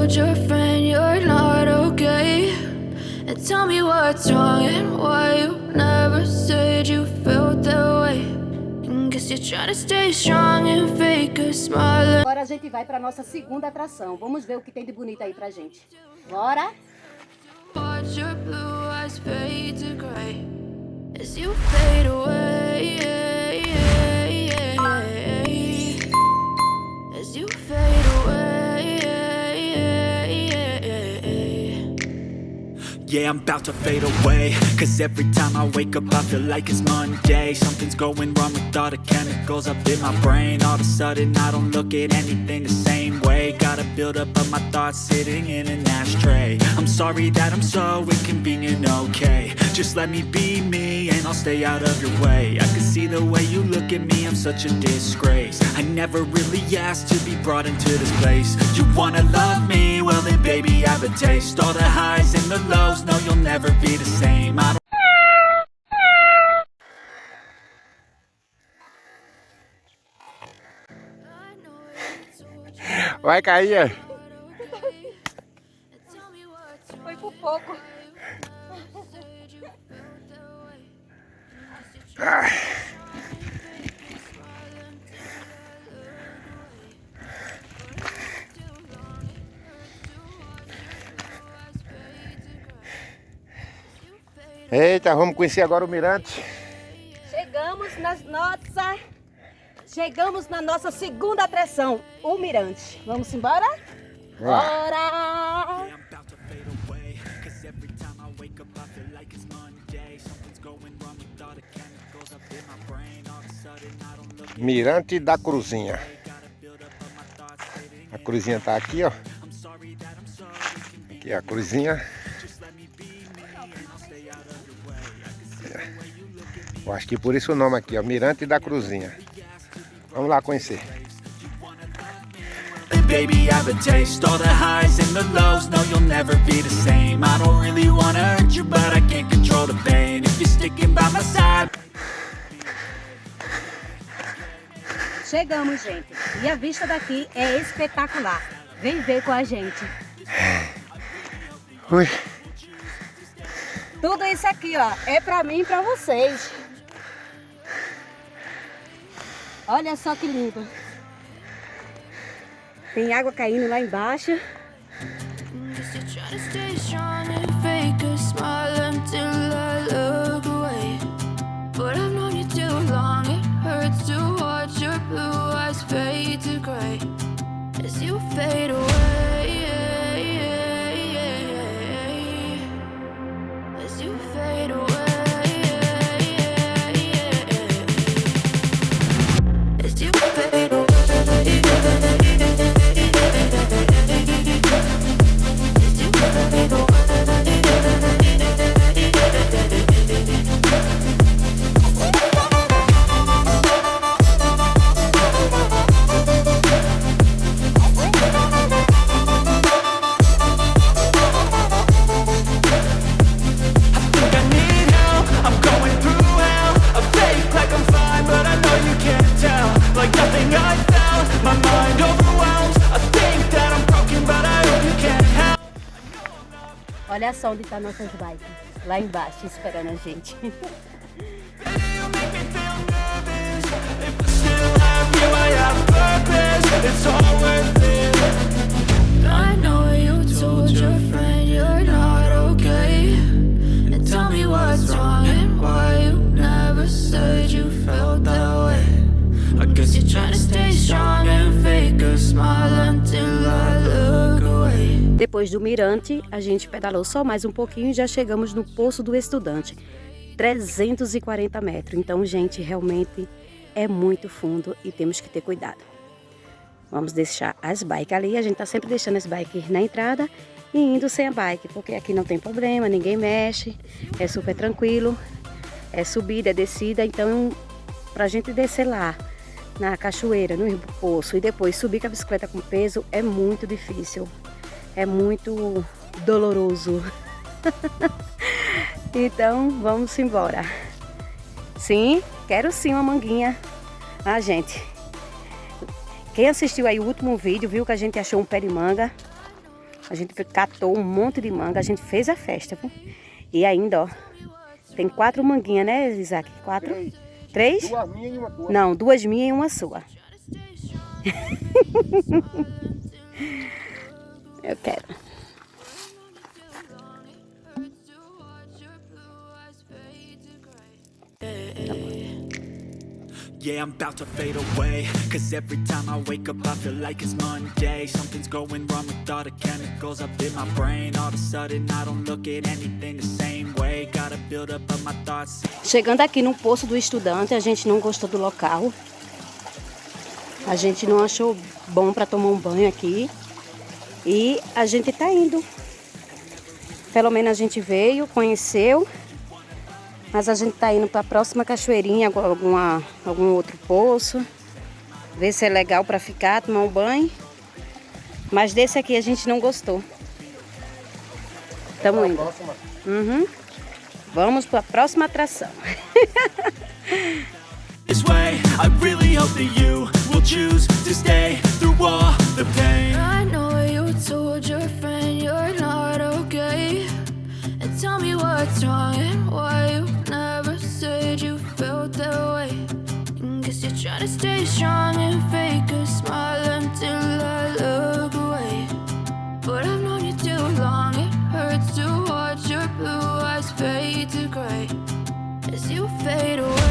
told your friend you're not okay? And tell me what's wrong and why you never said you felt that way. And guess you're trying to stay strong and fake a smile. Agora a gente vai para nossa segunda atração. Vamos ver o que tem de bonito aí pra gente. Bora? Watch your blue eyes fade to gray as you fade away. As you fade away. Yeah, I'm about to fade away, cause every time I wake up I feel like it's Monday. Something's going wrong with all the chemicals up in my brain. All of a sudden I don't look at anything the same way. Gotta build up of my thoughts sitting in an ashtray. I'm sorry that I'm so inconvenient, okay? Just let me be me and I'll stay out of your way. I can see the way you look at me, I'm such a disgrace. I never really asked to be brought into this place. You wanna love me? Well then baby have a taste. All the highs and the lows, no you'll never be the same. I don't Vai cair. Foi por pouco. Eita, vamos conhecer agora o mirante. Chegamos na nossa segunda atração, o mirante. Vamos embora? Bora! Mirante da Cruzinha. A cruzinha tá aqui, ó. Aqui é a cruzinha. Eu acho que por isso o nome aqui, ó, Mirante da Cruzinha. Vamos lá conhecer. baby have a taste. All the highs and the lows, no you'll never be the same. I don't really wanna hurt you, but I can't control the pain. If you're sticking by my side. Chegamos, gente. E a vista daqui é espetacular. Vem ver com a gente. Ui. Tudo isso aqui, ó, é pra mim e pra vocês. Olha só que lindo. Tem água caindo lá embaixo. Olha só onde tá nossas bikes. Lá embaixo, esperando a gente. I know you told your friend you're not okay. And tell me what's wrong and why you never said you felt that way. I guess you're trying to stay strong and fake a smile until I look away. Depois do mirante, a gente pedalou só mais um pouquinho e já chegamos no Poço do Estudante. 340 metros. Então, gente, realmente é muito fundo e temos que ter cuidado. Vamos deixar as bikes ali. A gente tá sempre deixando as bikes na entrada e indo sem a bike, porque aqui não tem problema, ninguém mexe, é super tranquilo, é subida, é descida. Então, pra gente descer lá na cachoeira, no poço, e depois subir com a bicicleta com peso, é muito difícil. É muito doloroso. Então, vamos embora. Sim, quero sim uma manguinha. Ah, gente. Quem assistiu aí o último vídeo, viu que a gente achou um pé de manga. A gente catou um monte de manga, a gente fez a festa, viu? E ainda, ó, tem 4 manguinhas, né, Isaac? 4? 3? 2 minhas e uma tua. Não, 2 minhas e uma sua. Eu quero. Yeah, I'm about to fade away, cause every time I wake up I feel like it's Monday. Something's going wrong with all the chemicals up in my brain. All of a sudden I don't look at anything the same way. Gotta build up of my thoughts. Chegando aqui no poço do estudante, a gente não gostou do local. A gente não achou bom para tomar um banho aqui. E a gente tá indo. Pelo menos a gente veio, conheceu. Mas a gente tá indo para a próxima cachoeirinha, algum outro poço. Ver se é legal para ficar, tomar um banho. Mas desse aqui a gente não gostou. Tamo indo. Uhum. Vamos para a próxima atração. This way, I really hope that you will choose to stay through all the pain. I know you told your friend you're not okay, and tell me what's wrong and why you never said you felt that way. And guess you're trying to stay strong and fake a smile until I look away. But I've known you too long, it hurts to watch your blue eyes fade to gray as you fade away.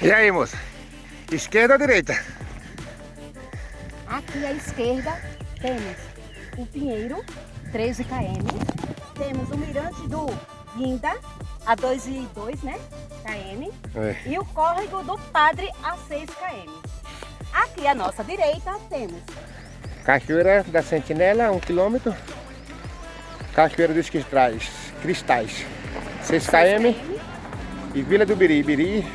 E aí, moça? Esquerda ou direita? Aqui à esquerda temos o Pinheiro, 13 km. Temos o Mirante do Guinda, a 2,2, né? km. É. E o Córrego do Padre, a 6 km. Aqui à nossa direita temos Cachoeira da Sentinela, 1 km. Cachoeira dos Cristais, 6 km. E Vila do Biribiri,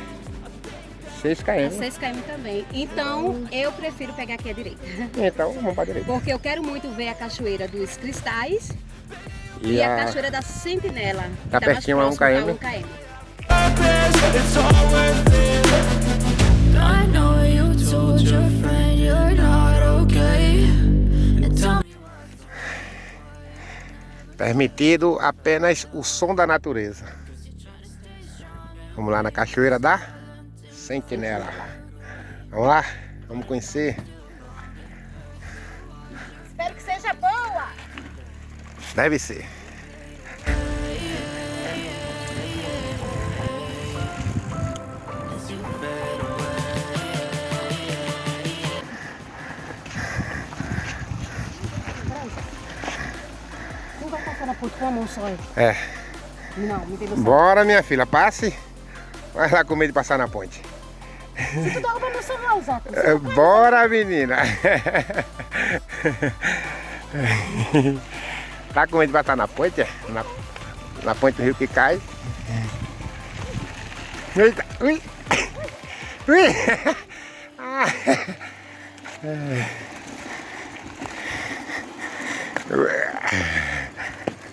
6 km. 6 km também. Então, eu prefiro pegar aqui à direita. Então, vamos para a direita. Porque eu quero muito ver a Cachoeira dos Cristais e a Cachoeira da Sentinela. Tá mais pertinho a 1 próximo, km. tá 1 km. It's all worth it. I know you told your friend you're not okay, and tell me Permitido apenas o som da natureza. Vamos lá na Cachoeira da Sentinela. Vamos lá? Vamos conhecer. Espero que seja boa! Deve ser. Não vai passar na ponte com a mão só. É. Não, me tem noção. Bora, minha filha, passe. Vai lá com medo de passar na ponte. Se tu dá uma noção, não, Zaco. Bora, menina. Tá com medo de passar na ponte? É? Na ponte do rio que cai. Eita, ui. Ui. Ah.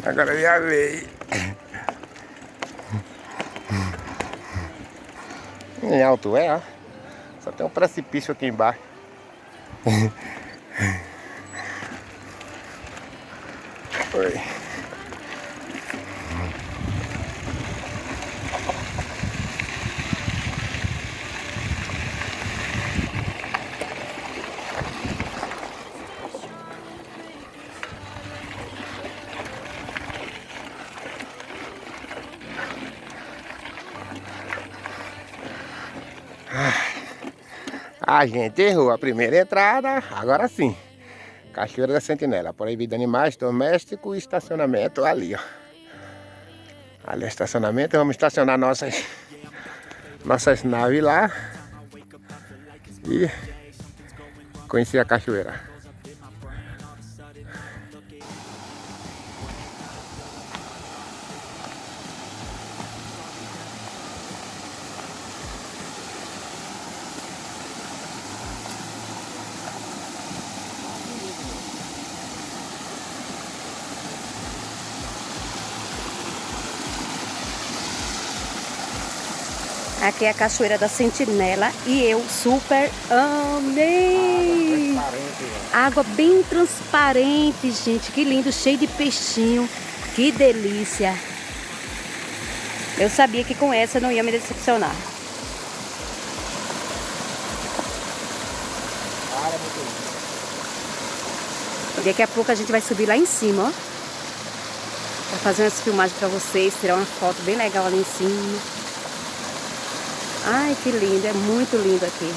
Agora já veio. Em alto é, ó. Só tem um precipício aqui embaixo. Oi. A gente errou a primeira entrada, agora sim. Cachoeira da Sentinela, proibido animais domésticos e estacionamento ali, ó. Ali é estacionamento, vamos estacionar nossas naves lá e conhecer a cachoeira. Aqui é a Cachoeira da Sentinela e eu super amei. Água bem transparente, gente. Que lindo, cheio de peixinho. Que delícia. Eu sabia que com essa não ia me decepcionar. Daqui a pouco a gente vai subir lá em cima, ó. Pra fazer umas filmagens pra vocês, tirar uma foto bem legal ali em cima. Ai, que lindo, é muito lindo aqui.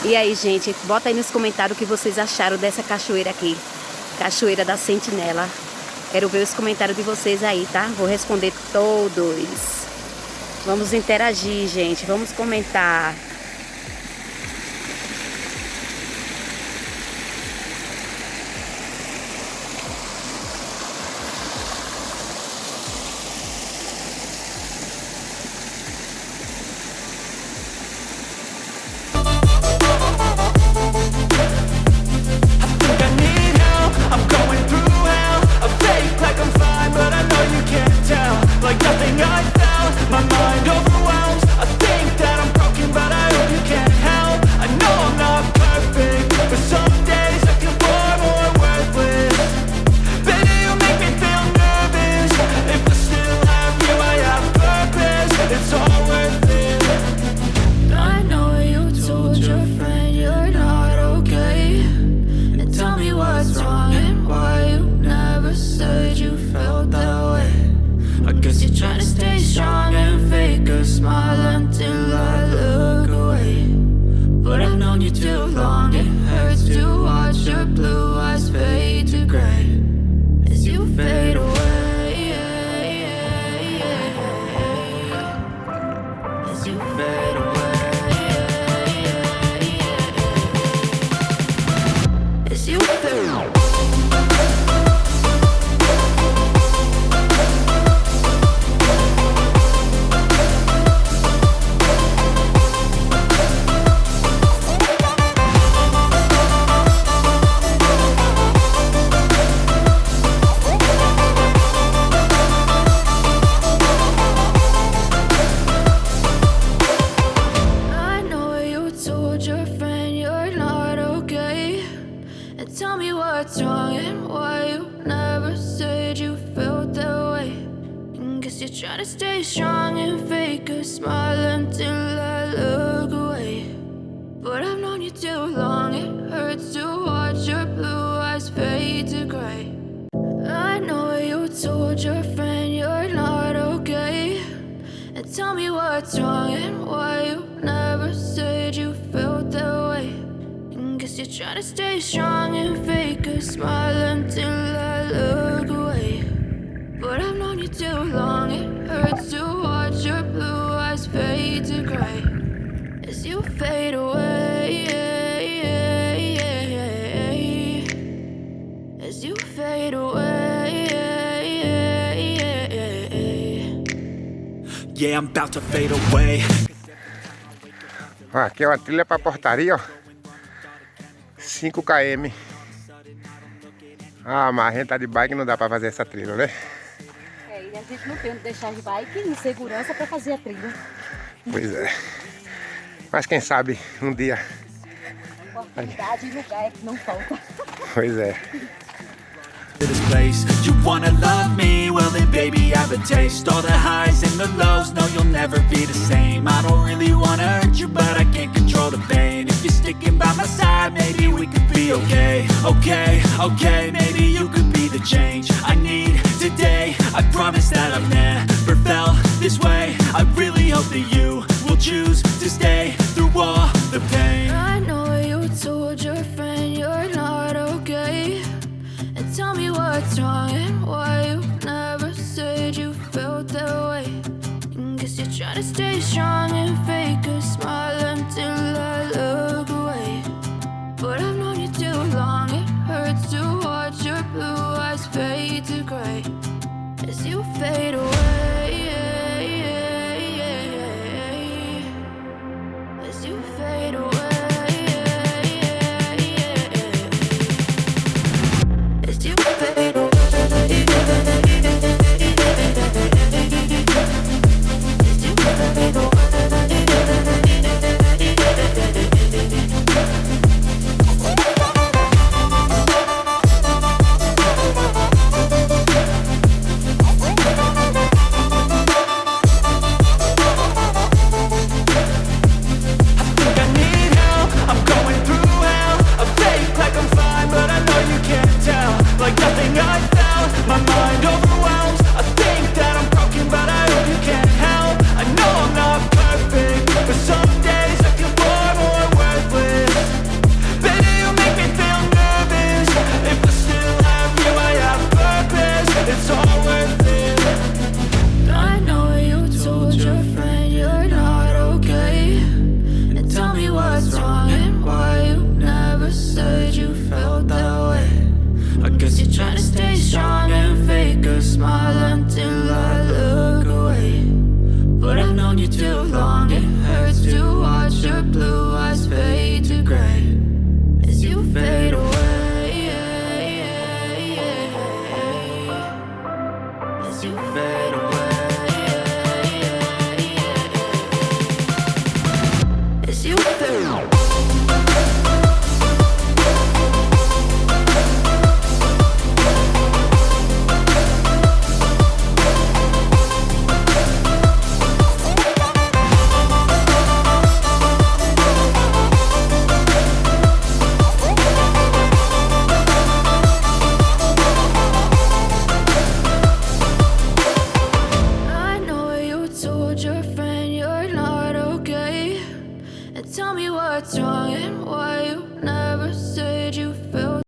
E aí, gente, bota aí nos comentários o que vocês acharam dessa cachoeira aqui. Cachoeira da Sentinela. Quero ver os comentários de vocês aí, tá? Vou responder todos. Vamos interagir, gente. Vamos comentar. Try to stay strong and fake a smile until I look away. But I've known you too long, it hurts to watch your blue eyes fade to gray. I know you told your friend you're not okay, and tell me what's wrong and why you never said you felt that way. And guess you try to stay strong and fake a smile until I look away. But I've known you too long, it hurts to watch your blue eyes fade to gray as you fade away, as you fade away. Yeah, I'm about to fade away. Ó, aqui é uma trilha pra portaria, ó. 5 km. Ah, mas a gente tá de bike, não dá pra fazer essa trilha, né? E a gente não tem onde deixar de bike em segurança para fazer a trilha. Pois é. Mas quem sabe um dia. Oportunidade e lugar é que não falta. Pois é. This place, you wanna love me? Well then baby I have a taste. All the highs and the lows, no you'll never be the same. I don't really wanna hurt you but I can't control the pain. If you're sticking by my side, maybe we could be okay. Okay, maybe you could be the change I need today. I promise that I've never felt this way. I really hope that you will choose to stay through all the pain. I know you told your friend you're not okay, and tell me what's wrong and why you never said you felt that way. And guess you try to stay strong and fake a smile until I look away. But I've known you too long, it hurts to watch your blue eyes fade to gray as you fade away, as you fade away. told your friend you're not okay, and tell me what's wrong and why